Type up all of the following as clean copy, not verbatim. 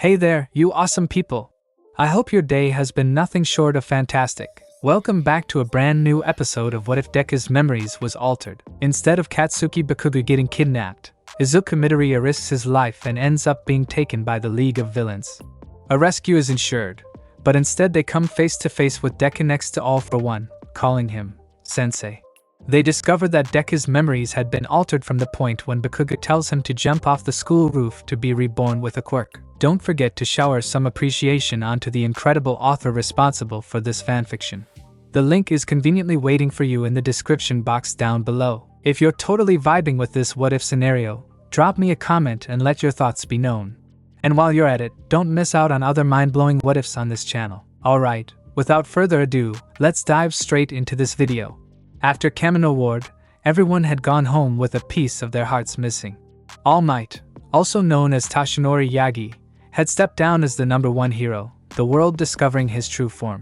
Hey there, you awesome people! I hope your day has been nothing short of fantastic. Welcome back to a brand new episode of What If Deku's memories was altered. Instead of Katsuki Bakugou getting kidnapped, Izuku Midoriya risks his life and ends up being taken by the League of Villains. A rescue is ensured, but instead they come face to face with Deku next to All for One, calling him Sensei. They discover that Deku's memories had been altered from the point when Bakugou tells him to jump off the school roof to be reborn with a quirk. Don't forget to shower some appreciation onto the incredible author responsible for this fanfiction. The link is conveniently waiting for you in the description box down below. If you're totally vibing with this what-if scenario, drop me a comment and let your thoughts be known. And while you're at it, don't miss out on other mind-blowing what-ifs on this channel. Alright, without further ado, let's dive straight into this video. After Kamino Ward, everyone had gone home with a piece of their hearts missing. All Might, also known as Toshinori Yagi, had stepped down as the #1 hero, the world discovering his true form.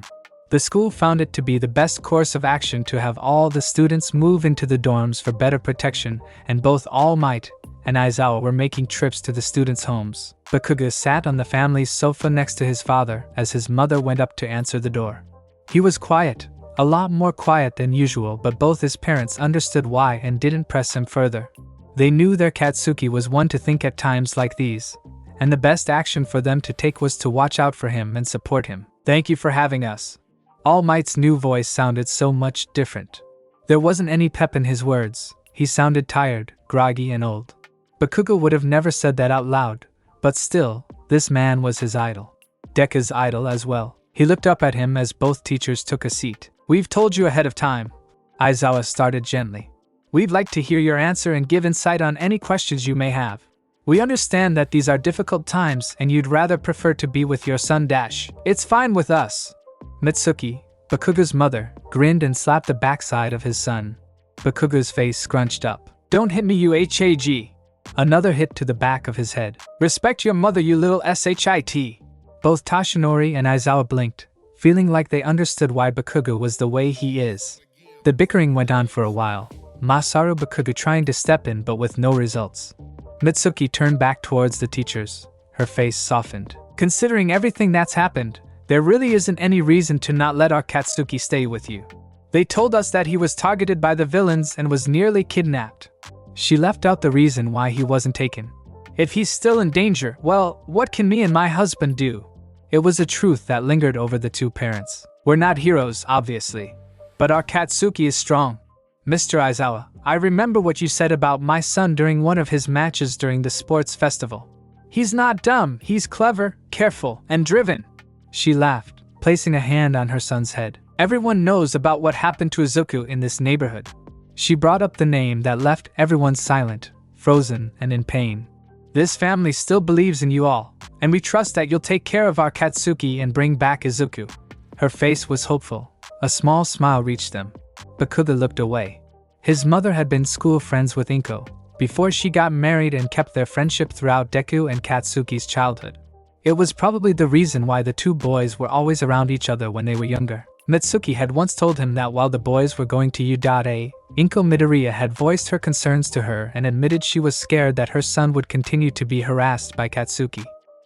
The school found it to be the best course of action to have all the students move into the dorms for better protection, and both All Might and Aizawa were making trips to the students' homes. Bakugou sat on the family's sofa next to his father as his mother went up to answer the door. He was quiet, a lot more quiet than usual, but both his parents understood why and didn't press him further. They knew their Katsuki was one to think at times like these, and the best action for them to take was to watch out for him and support him. Thank you for having us. All Might's new voice sounded so much different. There wasn't any pep in his words. He sounded tired, groggy, and old. Bakugou would have never said that out loud, but still, this man was his idol. Deku's idol as well. He looked up at him as both teachers took a seat. We've told you ahead of time. Aizawa started gently. We'd like to hear your answer and give insight on any questions you may have. We understand that these are difficult times and you'd rather prefer to be with your son Dash. It's fine with us. Mitsuki, Bakugou's mother, grinned and slapped the backside of his son. Bakugou's face scrunched up. Don't hit me, you HAG. Another hit to the back of his head. Respect your mother, you little SHIT. Both Toshinori and Aizawa blinked, feeling like they understood why Bakugou was the way he is. The bickering went on for a while, Masaru Bakugou trying to step in but with no results. Mitsuki turned back towards the teachers, her face softened. Considering everything that's happened, there really isn't any reason to not let our Katsuki stay with you. They told us that he was targeted by the villains and was nearly kidnapped. She left out the reason why he wasn't taken. If he's still in danger, well, what can me and my husband do? It was a truth that lingered over the two parents. We're not heroes, obviously, but our Katsuki is strong. Mr. Aizawa, I remember what you said about my son during one of his matches during the sports festival. He's not dumb, he's clever, careful, and driven. She laughed, placing a hand on her son's head. Everyone knows about what happened to Izuku in this neighborhood. She brought up the name that left everyone silent, frozen, and in pain. This family still believes in you all, and we trust that you'll take care of our Katsuki and bring back Izuku. Her face was hopeful. A small smile reached them. Bakugou looked away. His mother had been school friends with Inko before she got married and kept their friendship throughout Deku and Katsuki's childhood. It was probably the reason why the two boys were always around each other when they were younger. Mitsuki had once told him that while the boys were going to U.A, Inko Midoriya had voiced her concerns to her and admitted she was scared that her son would continue to be harassed by Katsuki.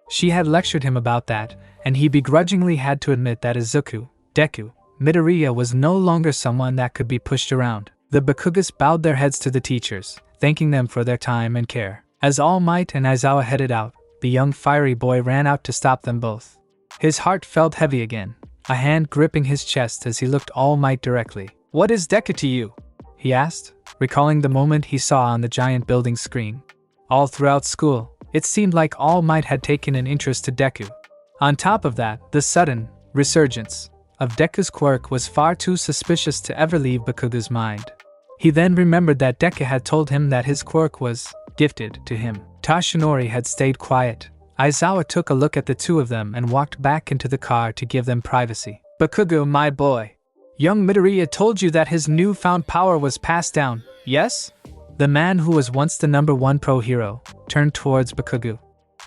She had lectured him about that, and he begrudgingly had to admit that Izuku, Deku, Midoriya was no longer someone that could be pushed around. The Bakugous bowed their heads to the teachers, thanking them for their time and care. As All Might and Aizawa headed out, the young fiery boy ran out to stop them both. His heart felt heavy again, a hand gripping his chest as he looked All Might directly. What is Deku to you? He asked, recalling the moment he saw on the giant building screen. All throughout school, it seemed like All Might had taken an interest to Deku. On top of that, the sudden resurgence of Deku's quirk was far too suspicious to ever leave Bakugou's mind. He then remembered that Deku had told him that his quirk was gifted to him. Toshinori had stayed quiet. Aizawa took a look at the two of them and walked back into the car to give them privacy. Bakugou, my boy. Young Midoriya told you that his newfound power was passed down, yes? The man who was once the #1 pro hero turned towards Bakugou.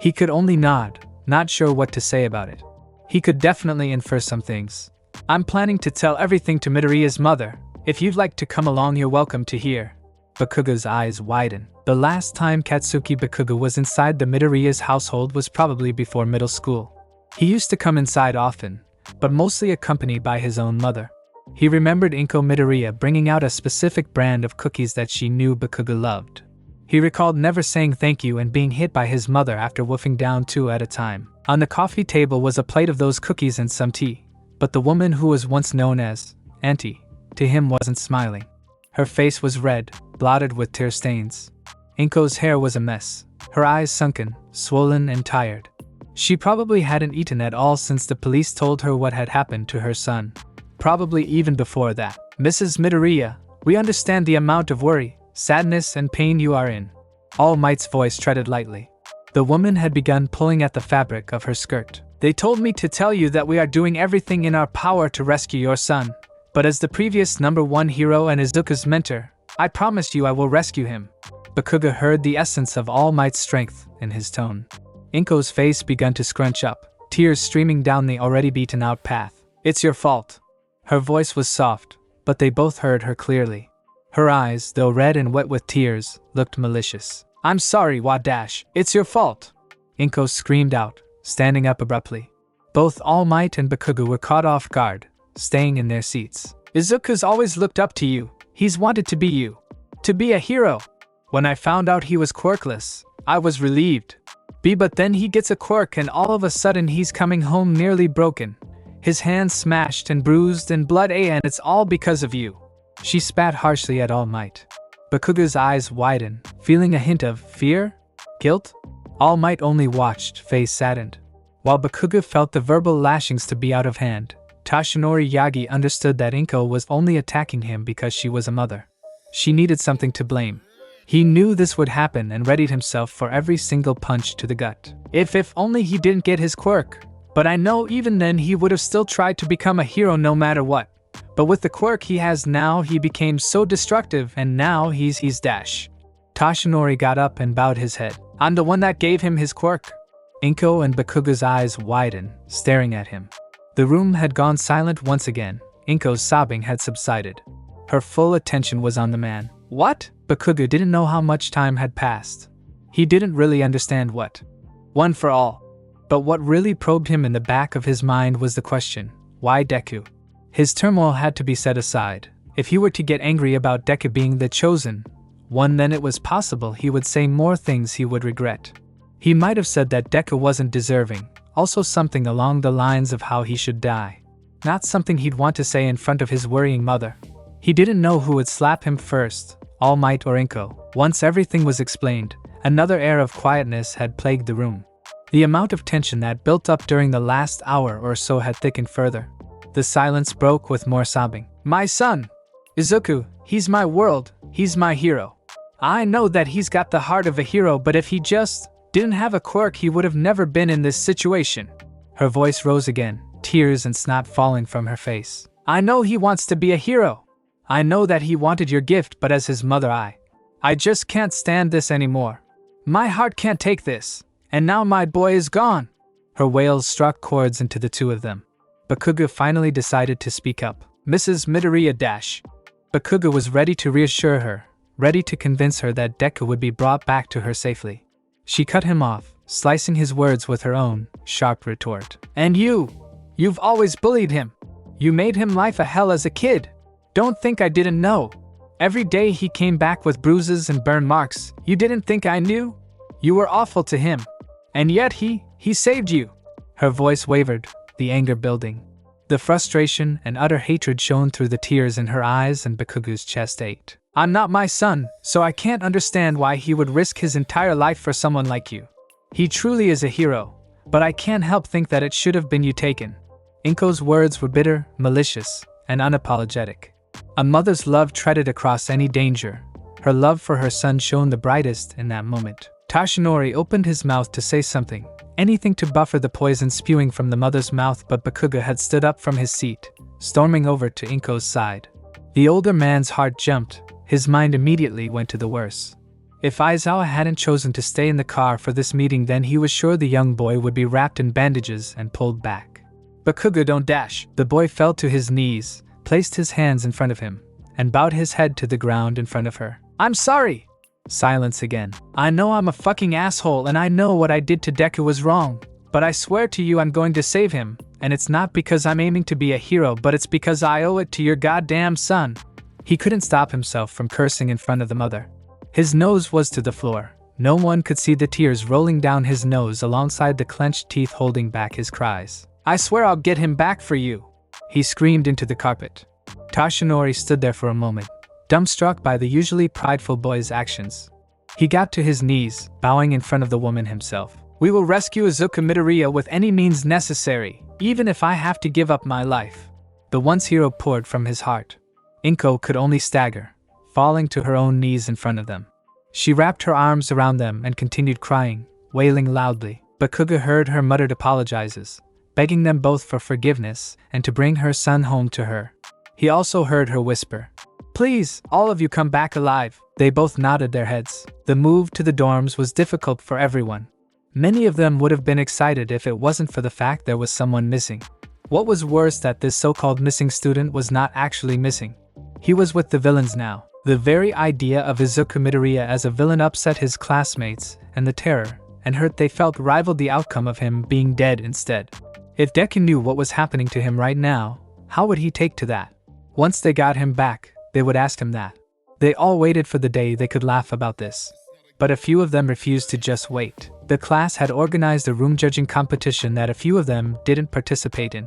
He could only nod, not sure what to say about it. He could definitely infer some things. I'm planning to tell everything to Midoriya's mother. If you'd like to come along, you're welcome to hear. Bakugo's eyes widened. The last time Katsuki Bakugou was inside the Midoriya's household was probably before middle school. He used to come inside often, but mostly accompanied by his own mother. He remembered Izuku Midoriya bringing out a specific brand of cookies that she knew Bakugou loved. He recalled never saying thank you and being hit by his mother after wolfing down 2 at a time. On the coffee table was a plate of those cookies and some tea, but the woman who was once known as Auntie to him wasn't smiling. Her face was red, blotted with tear stains. Inko's hair was a mess, her eyes sunken, swollen and tired. She probably hadn't eaten at all since the police told her what had happened to her son. Probably even before that. Mrs. Midoriya, we understand the amount of worry, sadness and pain you are in. All Might's voice treaded lightly. The woman had begun pulling at the fabric of her skirt. They told me to tell you that we are doing everything in our power to rescue your son. But as the previous #1 hero and Izuku's mentor, I promise you I will rescue him. Bakugou heard the essence of All Might's strength in his tone. Inko's face began to scrunch up, tears streaming down the already beaten-out path. It's your fault. Her voice was soft, but they both heard her clearly. Her eyes, though red and wet with tears, looked malicious. I'm sorry, Wadash. It's your fault. Inko screamed out, standing up abruptly. Both All Might and Bakugou were caught off guard, staying in their seats. Izuku's always looked up to you. He's wanted to be you. To be a hero. When I found out he was quirkless, I was relieved. But then he gets a quirk and all of a sudden he's coming home nearly broken. His hands smashed and bruised and blood and it's all because of you. She spat harshly at All Might. Bakugou's eyes widened, feeling a hint of fear? Guilt? All Might only watched, face saddened. While Bakugou felt the verbal lashings to be out of hand, Toshinori Yagi understood that Inko was only attacking him because she was a mother. She needed something to blame. He knew this would happen and readied himself for every single punch to the gut. If only he didn't get his quirk. But I know even then he would have still tried to become a hero no matter what. But with the quirk he has now he became so destructive and now he's dash. Toshinori got up and bowed his head. I'm the one that gave him his quirk. Inko and Bakugou's eyes widened, staring at him. The room had gone silent once again. Inko's sobbing had subsided. Her full attention was on the man. What? Bakugou didn't know how much time had passed. He didn't really understand what. One for all. But what really probed him in the back of his mind was the question, why Deku? His turmoil had to be set aside. If he were to get angry about Deku being the chosen one, then it was possible he would say more things he would regret. He might have said that Deku wasn't deserving, also something along the lines of how he should die. Not something he'd want to say in front of his worrying mother. He didn't know who would slap him first, All Might or Inko. Once everything was explained, another air of quietness had plagued the room. The amount of tension that built up during the last hour or so had thickened further. The silence broke with more sobbing. My son! Izuku, he's my world, he's my hero. I know that he's got the heart of a hero, but if he just didn't have a quirk he would have never been in this situation. Her voice rose again, tears and snot falling from her face. I know he wants to be a hero. I know that he wanted your gift, but as his mother I just can't stand this anymore. My heart can't take this, and now my boy is gone. Her wails struck chords into the two of them. Bakugou finally decided to speak up. Mrs. Midoriya dash. Bakugou was ready to reassure her, ready to convince her that Deku would be brought back to her safely. She cut him off, slicing his words with her own sharp retort. And you've always bullied him. You made him life a hell as a kid. Don't think I didn't know. Every day he came back with bruises and burn marks. You didn't think I knew? You were awful to him. And yet he saved you. Her voice wavered, the anger building. The frustration and utter hatred shone through the tears in her eyes, and Bakugou's chest ached. I'm not my son, so I can't understand why he would risk his entire life for someone like you. He truly is a hero, but I can't help think that it should have been you taken. Inko's words were bitter, malicious, and unapologetic. A mother's love treaded across any danger. Her love for her son shone the brightest in that moment. Toshinori opened his mouth to say something, anything to buffer the poison spewing from the mother's mouth, but Bakugou had stood up from his seat, storming over to Inko's side. The older man's heart jumped. His mind immediately went to the worse. If Aizawa hadn't chosen to stay in the car for this meeting, then he was sure the young boy would be wrapped in bandages and pulled back. Bakugou, don't dash. The boy fell to his knees, placed his hands in front of him, and bowed his head to the ground in front of her. I'm sorry. Silence again. I know I'm a fucking asshole and I know what I did to Deku was wrong. But I swear to you I'm going to save him, and it's not because I'm aiming to be a hero, but it's because I owe it to your goddamn son. He couldn't stop himself from cursing in front of the mother. His nose was to the floor. No one could see the tears rolling down his nose alongside the clenched teeth holding back his cries. I swear I'll get him back for you. He screamed into the carpet. Toshinori stood there for a moment, dumbstruck by the usually prideful boy's actions. He got to his knees, bowing in front of the woman himself. We will rescue Izuku Midoriya with any means necessary, even if I have to give up my life. The once hero poured from his heart. Inko could only stagger, falling to her own knees in front of them. She wrapped her arms around them and continued crying, wailing loudly. Bakugou heard her muttered apologizes, begging them both for forgiveness and to bring her son home to her. He also heard her whisper, "Please, all of you come back alive." They both nodded their heads. The move to the dorms was difficult for everyone. Many of them would have been excited if it wasn't for the fact there was someone missing. What was worse, that this so-called missing student was not actually missing. He was with the villains now. The very idea of Izuku Midoriya as a villain upset his classmates, and the terror and hurt they felt rivaled the outcome of him being dead instead. If Deku knew what was happening to him right now, how would he take to that? Once they got him back, they would ask him that. They all waited for the day they could laugh about this. But a few of them refused to just wait. The class had organized a room judging competition that a few of them didn't participate in.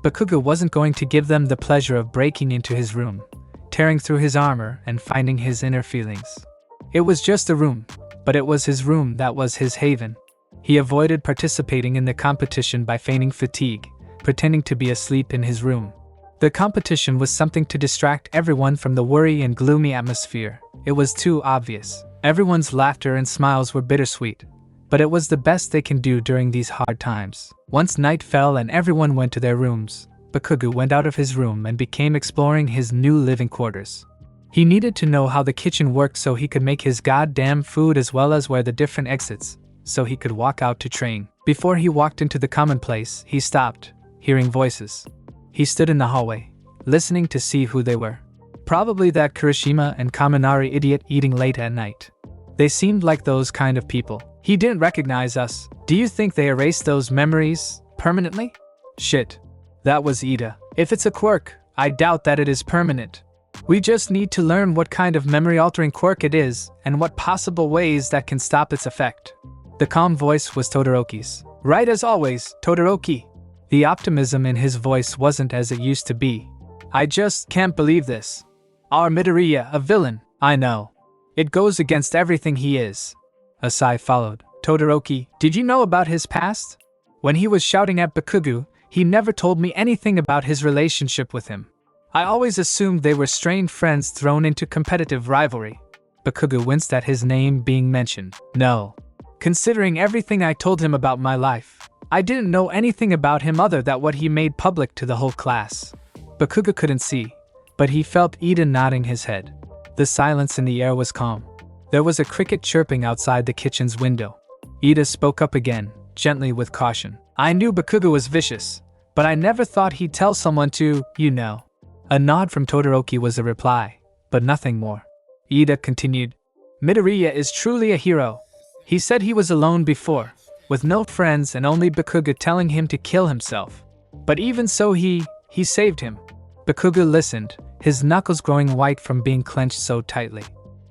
Bakugou wasn't going to give them the pleasure of breaking into his room, tearing through his armor and finding his inner feelings. It was just a room, but it was his room that was his haven. He avoided participating in the competition by feigning fatigue, pretending to be asleep in his room. The competition was something to distract everyone from the worry and gloomy atmosphere. It was too obvious. Everyone's laughter and smiles were bittersweet, but it was the best they can do during these hard times. Once night fell and everyone went to their rooms, Bakugou went out of his room and began exploring his new living quarters. He needed to know how the kitchen worked so he could make his goddamn food, as well as where the different exits, so he could walk out to train. Before he walked into the common place, he stopped, hearing voices. He stood in the hallway, listening to see who they were. Probably that Kirishima and Kaminari idiot eating late at night. They seemed like those kind of people. He didn't recognize us. Do you think they erased those memories permanently? Shit. That was Ida. If it's a quirk, I doubt that it is permanent. We just need to learn what kind of memory-altering quirk it is, and what possible ways that can stop its effect. The calm voice was Todoroki's. Right as always, Todoroki. The optimism in his voice wasn't as it used to be. I just can't believe this. Our Midoriya, a villain, I know. It goes against everything he is. A sigh followed. Todoroki, did you know about his past? When he was shouting at Bakugou, he never told me anything about his relationship with him. I always assumed they were strained friends thrown into competitive rivalry. Bakugou winced at his name being mentioned. No. Considering everything I told him about my life, I didn't know anything about him other than what he made public to the whole class. Bakugou couldn't see, but he felt Ida nodding his head. The silence in the air was calm. There was a cricket chirping outside the kitchen's window. Ida spoke up again, gently with caution. I knew Bakugou was vicious, but I never thought he'd tell someone to, you know. A nod from Todoroki was a reply, but nothing more. Ida continued. Midoriya is truly a hero. He said he was alone before, with no friends and only Bakugou telling him to kill himself. But even so he saved him. Bakugou listened, his knuckles growing white from being clenched so tightly.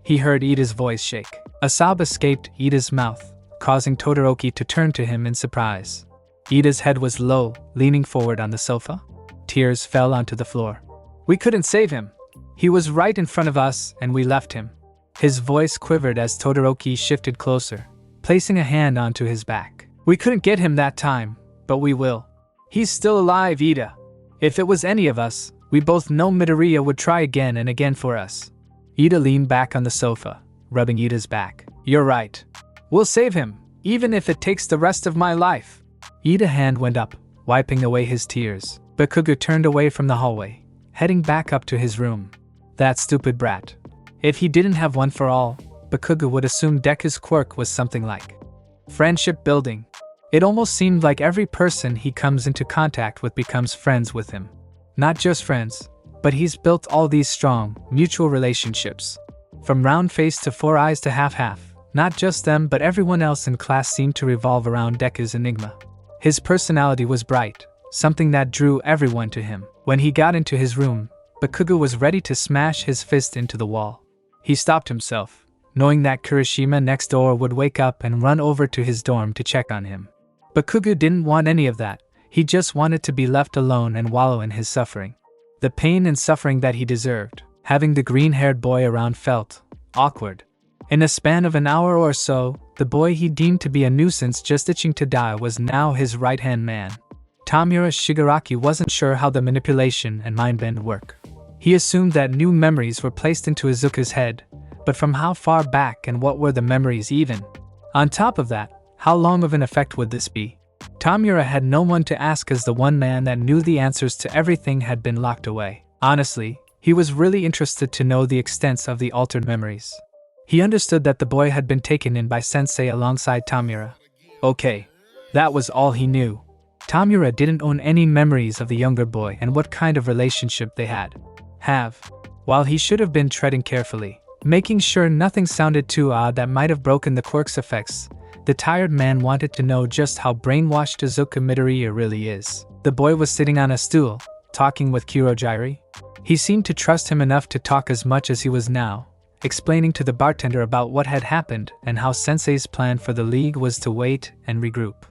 He heard Ida's voice shake. A sob escaped Ida's mouth, causing Todoroki to turn to him in surprise. Ida's head was low, leaning forward on the sofa. Tears fell onto the floor. We couldn't save him. He was right in front of us and we left him. His voice quivered as Todoroki shifted closer, placing a hand onto his back. We couldn't get him that time, but we will. He's still alive, Ida. If it was any of us, we both know Midoriya would try again and again for us. Ida leaned back on the sofa, rubbing Ida's back. You're right. We'll save him, even if it takes the rest of my life. Ida's hand went up, wiping away his tears. Bakugou turned away from the hallway, heading back up to his room. That stupid brat. If he didn't have one for all, Bakugou would assume Deku's quirk was something like friendship building. It almost seemed like every person he comes into contact with becomes friends with him. Not just friends, but he's built all these strong, mutual relationships. From round face to four eyes to half-half, not just them but everyone else in class seemed to revolve around Deku's enigma. His personality was bright, something that drew everyone to him. When he got into his room, Bakugou was ready to smash his fist into the wall. He stopped himself, knowing that Kirishima next door would wake up and run over to his dorm to check on him. Bakugou didn't want any of that, he just wanted to be left alone and wallow in his suffering. The pain and suffering that he deserved. Having the green-haired boy around felt awkward. In a span of an hour or so, the boy he deemed to be a nuisance just itching to die was now his right-hand man. Tamura Shigaraki wasn't sure how the manipulation and mind bend work. He assumed that new memories were placed into Izuku's head, but from how far back and what were the memories even? On top of that, how long of an effect would this be? Tamura had no one to ask as the one man that knew the answers to everything had been locked away. Honestly, he was really interested to know the extents of the altered memories. He understood that the boy had been taken in by Sensei alongside Tamura. Okay, that was all he knew. Tamura didn't own any memories of the younger boy and what kind of relationship they had. While he should have been treading carefully, making sure nothing sounded too odd that might have broken the quirk's effects, the tired man wanted to know just how brainwashed Izuku Midoriya really is. The boy was sitting on a stool, talking with Kurogiri. He seemed to trust him enough to talk as much as he was now, explaining to the bartender about what had happened and how Sensei's plan for the league was to wait and regroup.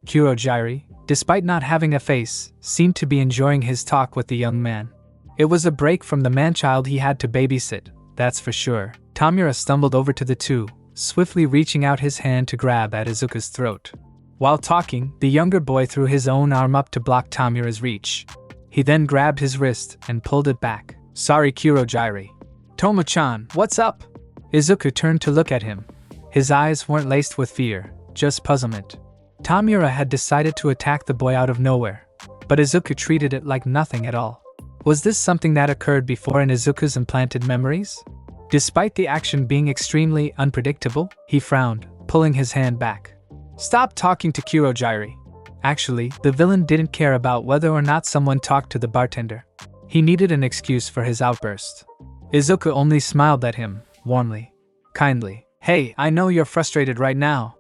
Kurogiri, despite not having a face, seemed to be enjoying his talk with the young man. It was a break from the man-child he had to babysit, that's for sure. Tamura stumbled over to the two, swiftly reaching out his hand to grab at Izuku's throat. While talking, the younger boy threw his own arm up to block Tamura's reach. He then grabbed his wrist and pulled it back. Sorry, Kurogiri. Tomo-chan, what's up? Izuku turned to look at him. His eyes weren't laced with fear, just puzzlement. Tamura had decided to attack the boy out of nowhere, but Izuku treated it like nothing at all. Was this something that occurred before in Izuku's implanted memories? Despite the action being extremely unpredictable, he frowned, pulling his hand back. Stop talking to Kurogiri. Actually, the villain didn't care about whether or not someone talked to the bartender. He needed an excuse for his outburst. Izuku only smiled at him, warmly. Kindly. Hey, I know you're frustrated right now.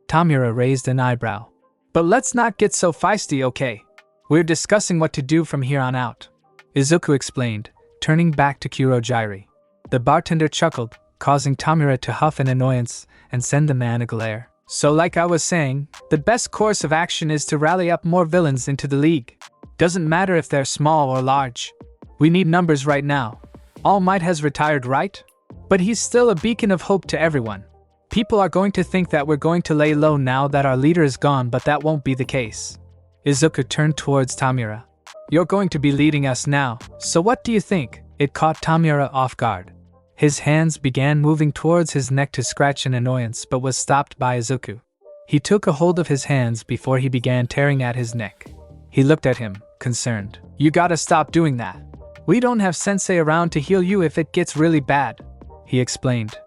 Tamura raised an eyebrow. But let's not get so feisty, okay? We're discussing what to do from here on out. Izuku explained, turning back to Kurogiri. The bartender chuckled, causing Tamura to huff in annoyance and send the man a glare. So like I was saying, the best course of action is to rally up more villains into the league. Doesn't matter if they're small or large. We need numbers right now. All Might has retired, right? But he's still a beacon of hope to everyone. People are going to think that we're going to lay low now that our leader is gone, but that won't be the case. Izuku turned towards Tamura. You're going to be leading us now, so what do you think? It caught Tamura off guard. His hands began moving towards his neck to scratch in annoyance but was stopped by Izuku. He took a hold of his hands before he began tearing at his neck. He looked at him, concerned. You gotta stop doing that. We don't have Sensei around to heal you if it gets really bad, he explained.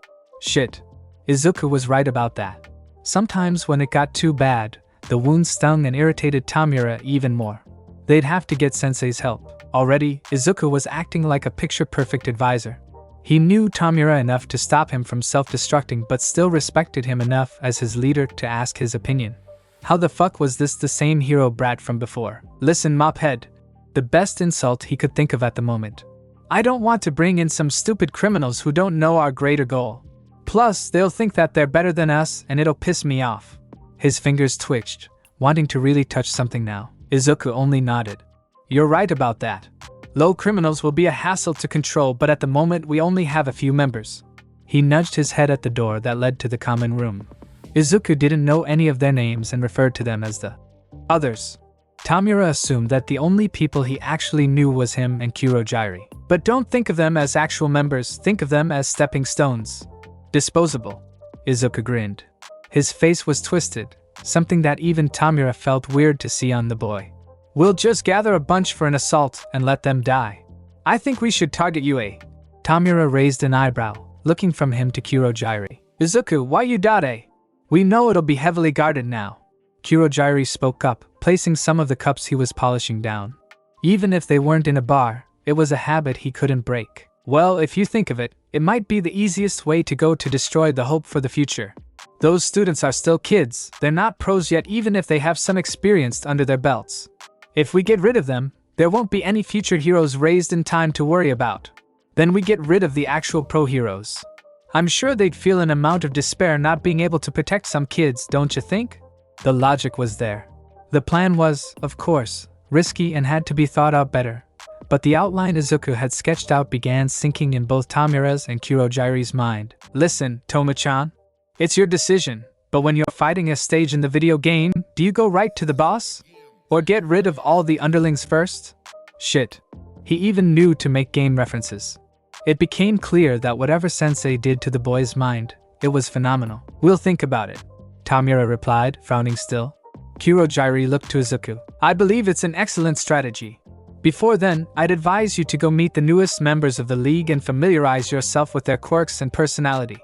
Shit. Izuku was right about that. Sometimes when it got too bad, the wound stung and irritated Tamura even more. They'd have to get Sensei's help. Already, Izuku was acting like a picture-perfect advisor. He knew Tamura enough to stop him from self-destructing but still respected him enough as his leader to ask his opinion. How the fuck was this the same hero brat from before? Listen, mophead. The best insult he could think of at the moment. I don't want to bring in some stupid criminals who don't know our greater goal. Plus, they'll think that they're better than us and it'll piss me off. His fingers twitched, wanting to really touch something now. Izuku only nodded. You're right about that. Low criminals will be a hassle to control, but at the moment we only have a few members. He nudged his head at the door that led to the common room. Izuku didn't know any of their names and referred to them as the others. Tamura assumed that the only people he actually knew was him and Kurogiri. But don't think of them as actual members, think of them as stepping stones. Disposable. Izuku grinned. His face was twisted, something that even Tamura felt weird to see on the boy. We'll just gather a bunch for an assault and let them die. I think we should target you, eh? Tamura raised an eyebrow, looking from him to Kurogiri. Izuku, why you dade? We know it'll be heavily guarded now. Kurogiri spoke up, placing some of the cups he was polishing down. Even if they weren't in a bar, it was a habit he couldn't break. Well, if you think of it, it might be the easiest way to go to destroy the hope for the future. Those students are still kids, they're not pros yet even if they have some experience under their belts. If we get rid of them, there won't be any future heroes raised in time to worry about. Then we get rid of the actual pro heroes. I'm sure they'd feel an amount of despair not being able to protect some kids, don't you think? The logic was there. The plan was, of course, risky and had to be thought out better. But the outline Izuku had sketched out began sinking in both Tamura's and Kurojire's mind. Listen, Toma-chan. It's your decision, but when you're fighting a stage in the video game, do you go right to the boss? Or get rid of all the underlings first? Shit. He even knew to make game references. It became clear that whatever Sensei did to the boy's mind, it was phenomenal. We'll think about it, Tamura replied, frowning still. Kurojire looked to Izuku. I believe it's an excellent strategy. Before then, I'd advise you to go meet the newest members of the league and familiarize yourself with their quirks and personality.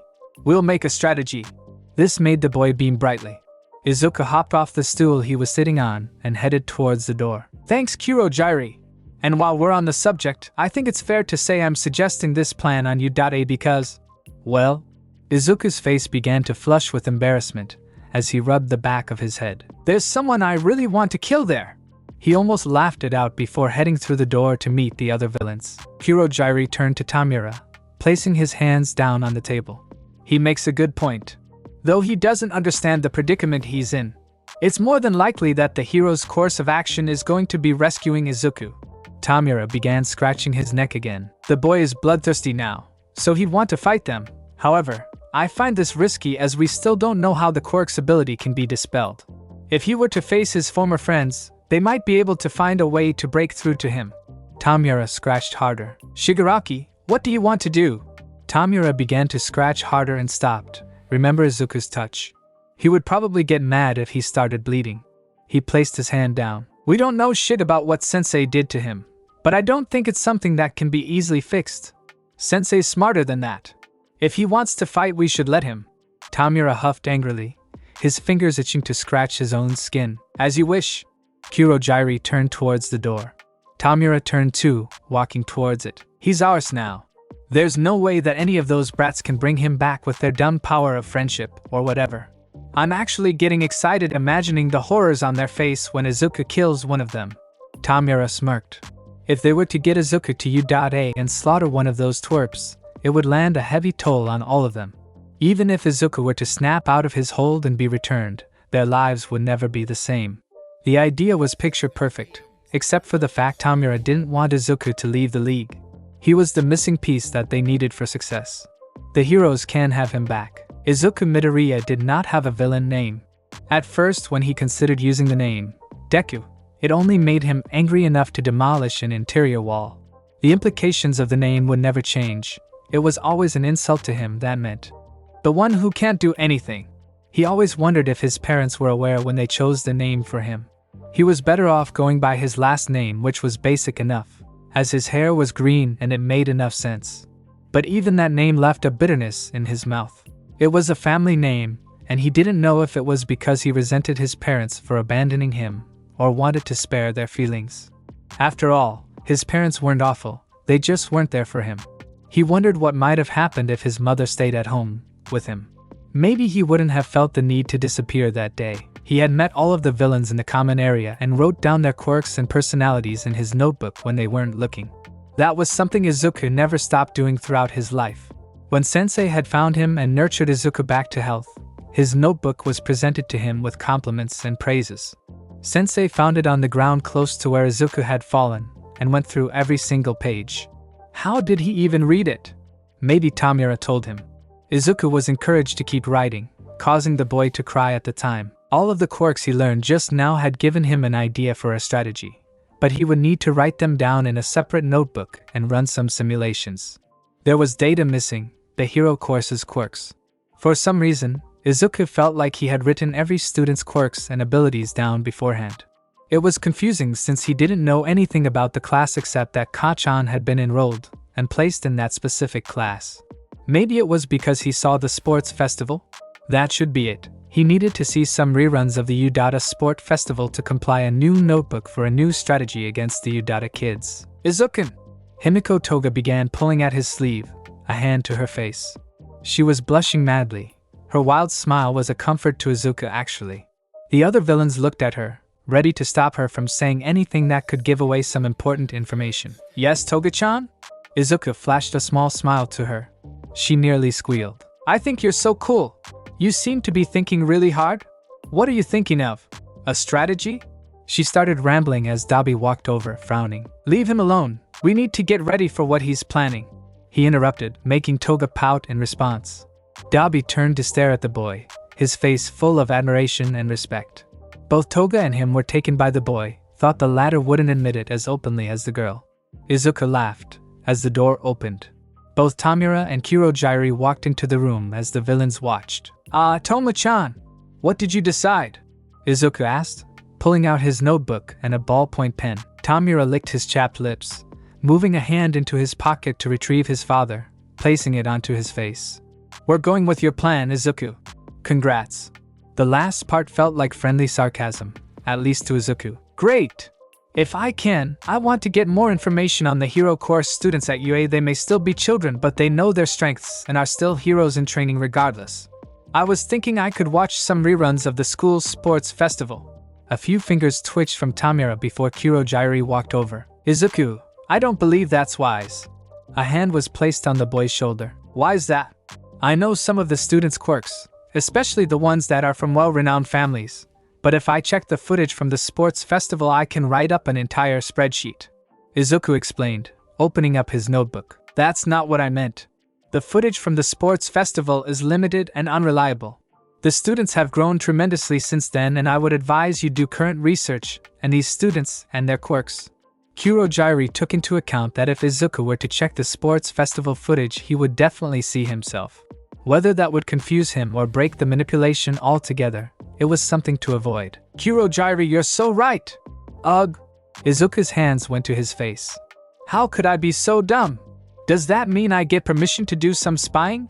We'll make a strategy. This made the boy beam brightly. Izuku hopped off the stool he was sitting on and headed towards the door. Thanks, Kurojire. And while we're on the subject, I think it's fair to say I'm suggesting this plan on U.A because, well, Izuku's face began to flush with embarrassment as he rubbed the back of his head. There's someone I really want to kill there. He almost laughed it out before heading through the door to meet the other villains. Kurojire turned to Tamura, placing his hands down on the table. He makes a good point. Though he doesn't understand the predicament he's in, it's more than likely that the hero's course of action is going to be rescuing Izuku. Tamura began scratching his neck again. The boy is bloodthirsty now, so he'd want to fight them. However, I find this risky as we still don't know how the quirk's ability can be dispelled. If he were to face his former friends, they might be able to find a way to break through to him. Tamura scratched harder. Shigaraki, what do you want to do? Tamura began to scratch harder and stopped. Remember Izuku's touch. He would probably get mad if he started bleeding. He placed his hand down. We don't know shit about what Sensei did to him, but I don't think it's something that can be easily fixed. Sensei's smarter than that. If he wants to fight, we should let him. Tamura huffed angrily, his fingers itching to scratch his own skin. As you wish. Kurojire turned towards the door. Tamura turned too, walking towards it. He's ours now. There's no way that any of those brats can bring him back with their dumb power of friendship, or whatever. I'm actually getting excited imagining the horrors on their face when Izuku kills one of them. Tamura smirked. If they were to get Izuku to U.A and slaughter one of those twerps, it would land a heavy toll on all of them. Even if Izuku were to snap out of his hold and be returned, their lives would never be the same. The idea was picture perfect, except for the fact Tamura didn't want Izuku to leave the league. He was the missing piece that they needed for success. The heroes can have him back. Izuku Midoriya did not have a villain name. At first, when he considered using the name Deku, it only made him angry enough to demolish an interior wall. The implications of the name would never change. It was always an insult to him, that meant the one who can't do anything. He always wondered if his parents were aware when they chose the name for him. He was better off going by his last name, which was basic enough, as his hair was green and it made enough sense. But even that name left a bitterness in his mouth. It was a family name, and he didn't know if it was because he resented his parents for abandoning him, or wanted to spare their feelings. After all, his parents weren't awful, they just weren't there for him. He wondered what might have happened if his mother stayed at home with him. Maybe he wouldn't have felt the need to disappear that day. He had met all of the villains in the common area and wrote down their quirks and personalities in his notebook when they weren't looking. That was something Izuku never stopped doing throughout his life. When Sensei had found him and nurtured Izuku back to health, his notebook was presented to him with compliments and praises. Sensei found it on the ground close to where Izuku had fallen, and went through every single page. How did he even read it? Maybe Tamura told him. Izuku was encouraged to keep writing, causing the boy to cry at the time. All of the quirks he learned just now had given him an idea for a strategy, but he would need to write them down in a separate notebook and run some simulations. There was data missing, the hero course's quirks. For some reason, Izuku felt like he had written every student's quirks and abilities down beforehand. It was confusing since he didn't know anything about the class except that Kachan had been enrolled and placed in that specific class. Maybe it was because he saw the sports festival? That should be it. He needed to see some reruns of the U.A Sport Festival to compile a new notebook for a new strategy against the U.A kids. Izuku! Himiko Toga began pulling at his sleeve, a hand to her face. She was blushing madly. Her wild smile was a comfort to Izuku actually. The other villains looked at her, ready to stop her from saying anything that could give away some important information. Yes, Toga-chan? Izuku flashed a small smile to her. She nearly squealed. I think you're so cool. You seem to be thinking really hard. What are you thinking of? A strategy? She started rambling as Dabi walked over, frowning. Leave him alone. We need to get ready for what he's planning. He interrupted, making Toga pout in response. Dabi turned to stare at the boy, his face full of admiration and respect. Both Toga and him were taken by the boy, thought the latter wouldn't admit it as openly as the girl. Izuku laughed as the door opened. Both Tamura and Kurojairi walked into the room as the villains watched. Toma-chan, what did you decide? Izuku asked, pulling out his notebook and a ballpoint pen. Tamura licked his chapped lips, moving a hand into his pocket to retrieve his father, placing it onto his face. We're going with your plan, Izuku. Congrats. The last part felt like friendly sarcasm, at least to Izuku. Great! If I can, I want to get more information on the hero course students at UA. They may still be children, but they know their strengths and are still heroes in training regardless. I was thinking I could watch some reruns of the school's sports festival. A few fingers twitched from Tamura before Kurojairi walked over. Izuku, I don't believe that's wise. A hand was placed on the boy's shoulder. Why's that? I know some of the students' quirks, especially the ones that are from well-renowned families. But if I check the footage from the sports festival, I can write up an entire spreadsheet. Izuku explained, opening up his notebook. That's not what I meant. The footage from the sports festival is limited and unreliable. The students have grown tremendously since then, and I would advise you do current research and these students and their quirks. Kurojairi took into account that if Izuku were to check the sports festival footage, he would definitely see himself. Whether that would confuse him or break the manipulation altogether, it was something to avoid. Kurojairi, you're so right! Ugh! Izuku's hands went to his face. How could I be so dumb? Does that mean I get permission to do some spying?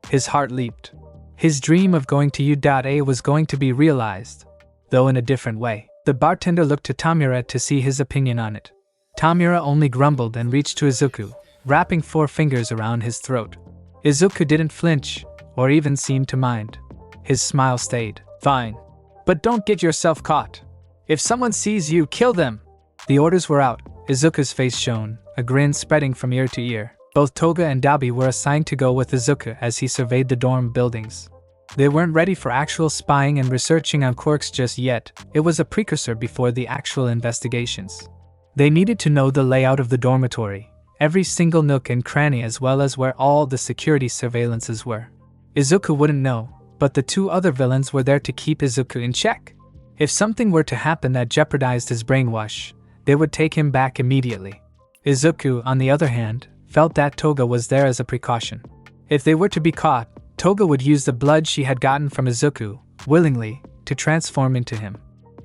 His heart leaped. His dream of going to U.A was going to be realized, though in a different way. The bartender looked to Tamura to see his opinion on it. Tamura only grumbled and reached to Izuku, wrapping 4 fingers around his throat. Izuku didn't flinch, or even seem to mind. His smile stayed. Fine. But don't get yourself caught. If someone sees you, kill them. The orders were out. Izuku's face shone, a grin spreading from ear to ear. Both Toga and Dabi were assigned to go with Izuku as he surveyed the dorm buildings. They weren't ready for actual spying and researching on quirks just yet. It was a precursor before the actual investigations. They needed to know the layout of the dormitory, every single nook and cranny, as well as where all the security surveillances were. Izuku wouldn't know, but the 2 other villains were there to keep Izuku in check. If something were to happen that jeopardized his brainwash, they would take him back immediately. Izuku, on the other hand, felt that Toga was there as a precaution. If they were to be caught, Toga would use the blood she had gotten from Izuku, willingly, to transform into him.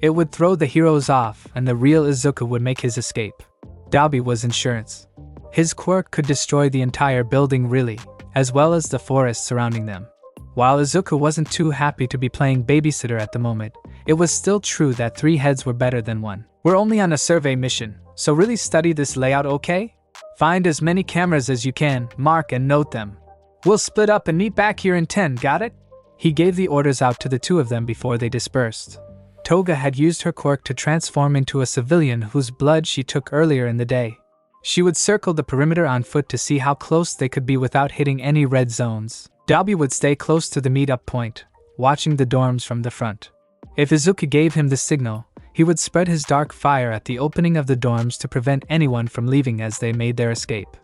It would throw the heroes off, and the real Izuku would make his escape. Dabi was insurance. His quirk could destroy the entire building really, as well as the forest surrounding them. While Izuku wasn't too happy to be playing babysitter at the moment, it was still true that 3 heads were better than 1. We're only on a survey mission, so really study this layout, okay? Find as many cameras as you can, mark and note them. We'll split up and meet back here in 10, got it? He gave the orders out to the 2 of them before they dispersed. Toga had used her quirk to transform into a civilian whose blood she took earlier in the day. She would circle the perimeter on foot to see how close they could be without hitting any red zones. Dabi would stay close to the meet-up point, watching the dorms from the front. If Izuku gave him the signal, he would spread his dark fire at the opening of the dorms to prevent anyone from leaving as they made their escape.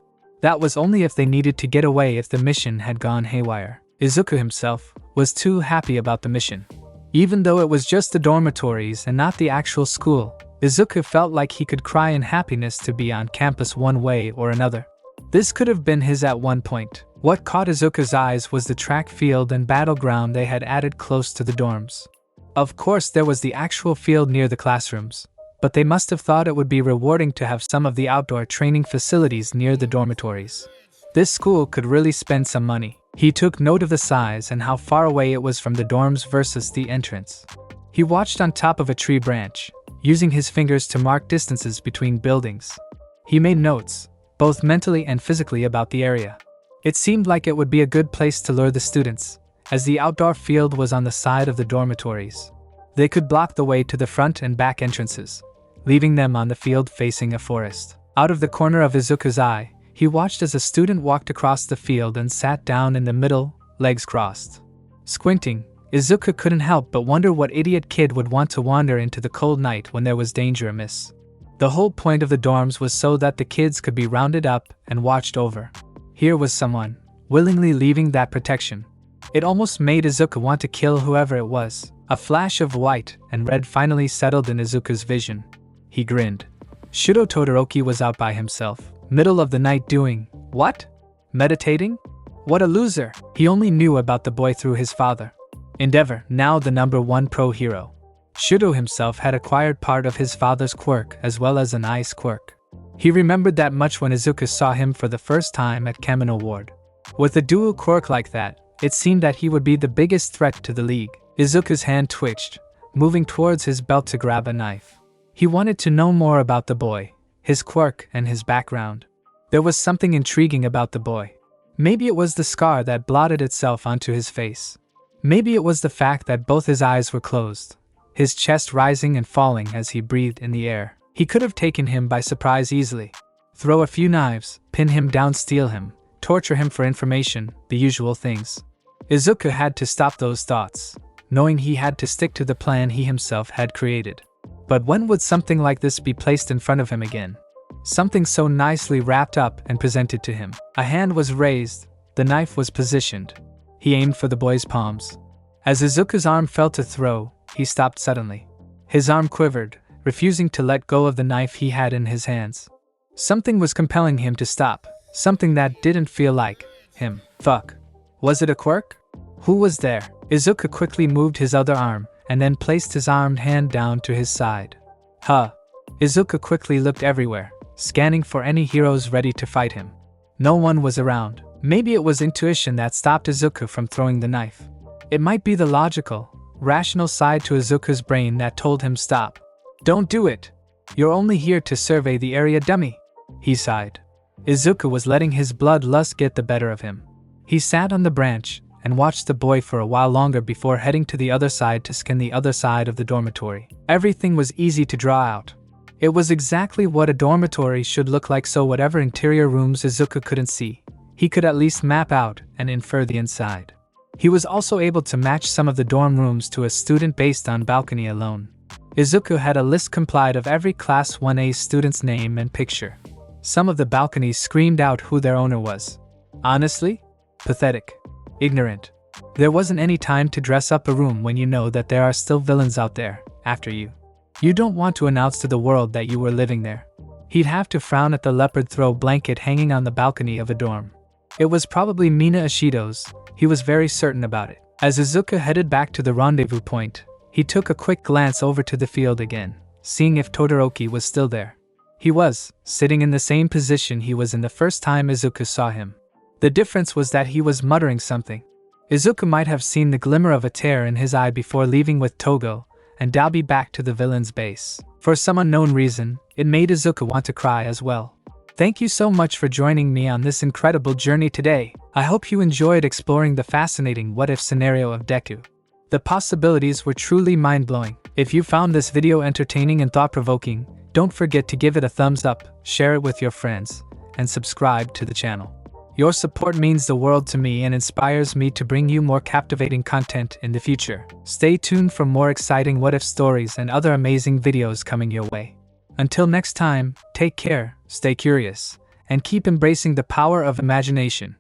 That was only if they needed to get away. If the mission had gone haywire, Izuku himself was too happy about the mission. Even though it was just the dormitories and not the actual school, Izuku felt like he could cry in happiness to be on campus one way or another. This could have been his at one point. What caught Izuku's eyes was the track field and battleground they had added close to the dorms. Of course, there was the actual field near the classrooms, but they must have thought it would be rewarding to have some of the outdoor training facilities near the dormitories. This school could really spend some money. He took note of the size and how far away it was from the dorms versus the entrance. He watched on top of a tree branch, using his fingers to mark distances between buildings. He made notes, both mentally and physically, about the area. It seemed like it would be a good place to lure the students, as the outdoor field was on the side of the dormitories. They could block the way to the front and back entrances, leaving them on the field facing a forest. Out of the corner of Izuku's eye, he watched as a student walked across the field and sat down in the middle, legs crossed. Squinting, Izuku couldn't help but wonder what idiot kid would want to wander into the cold night when there was danger amiss. The whole point of the dorms was so that the kids could be rounded up and watched over. Here was someone, willingly leaving that protection. It almost made Izuku want to kill whoever it was. A flash of white and red finally settled in Izuku's vision. He grinned. Shudo Todoroki was out by himself, middle of the night doing, what? Meditating? What a loser! He only knew about the boy through his father. Endeavor, now the #1 pro hero. Shudo himself had acquired part of his father's quirk as well as an ice quirk. He remembered that much when Izuku saw him for the first time at Kamino Ward. With a dual quirk like that, it seemed that he would be the biggest threat to the league. Izuku's hand twitched, moving towards his belt to grab a knife. He wanted to know more about the boy, his quirk, and his background. There was something intriguing about the boy. Maybe it was the scar that blotted itself onto his face. Maybe it was the fact that both his eyes were closed, his chest rising and falling as he breathed in the air. He could have taken him by surprise easily. Throw a few knives, pin him down, steal him, torture him for information, the usual things. Izuku had to stop those thoughts, knowing he had to stick to the plan he himself had created. But when would something like this be placed in front of him again? Something so nicely wrapped up and presented to him. A hand was raised, the knife was positioned. He aimed for the boy's palms. As Izuku's arm fell to throw, he stopped suddenly. His arm quivered, refusing to let go of the knife he had in his hands. Something was compelling him to stop, something that didn't feel like him. Fuck. Was it a quirk? Who was there? Izuku quickly moved his other arm, and then placed his armed hand down to his side. Huh. Izuku quickly looked everywhere, scanning for any heroes ready to fight him. No one was around. Maybe it was intuition that stopped Izuku from throwing the knife. It might be the logical, rational side to Izuku's brain that told him stop. Don't do it. You're only here to survey the area, dummy. He sighed. Izuku was letting his bloodlust get the better of him. He sat on the branch and watched the boy for a while longer before heading to the other side to scan the other side of the dormitory. Everything was easy to draw out. It was exactly what a dormitory should look like, so whatever interior rooms Izuku couldn't see, he could at least map out and infer the inside. He was also able to match some of the dorm rooms to a student based on balcony alone. Izuku had a list compiled of every Class 1A student's name and picture. Some of the balconies screamed out who their owner was. Honestly? Pathetic. Ignorant. There wasn't any time to dress up a room when you know that there are still villains out there, after you. You don't want to announce to the world that you were living there. He'd have to frown at the leopard throw blanket hanging on the balcony of a dorm. It was probably Mina Ishido's, he was very certain about it. As Izuku headed back to the rendezvous point, he took a quick glance over to the field again, seeing if Todoroki was still there. He was, sitting in the same position he was in the first time Izuku saw him. The difference was that he was muttering something. Izuku might have seen the glimmer of a tear in his eye before leaving with Togo and Dabi back to the villain's base. For some unknown reason, it made Izuku want to cry as well. Thank you so much for joining me on this incredible journey today. I hope you enjoyed exploring the fascinating what-if scenario of Deku. The possibilities were truly mind-blowing. If you found this video entertaining and thought-provoking, don't forget to give it a thumbs up, share it with your friends, and subscribe to the channel. Your support means the world to me and inspires me to bring you more captivating content in the future. Stay tuned for more exciting what-if stories and other amazing videos coming your way. Until next time, take care, stay curious, and keep embracing the power of imagination.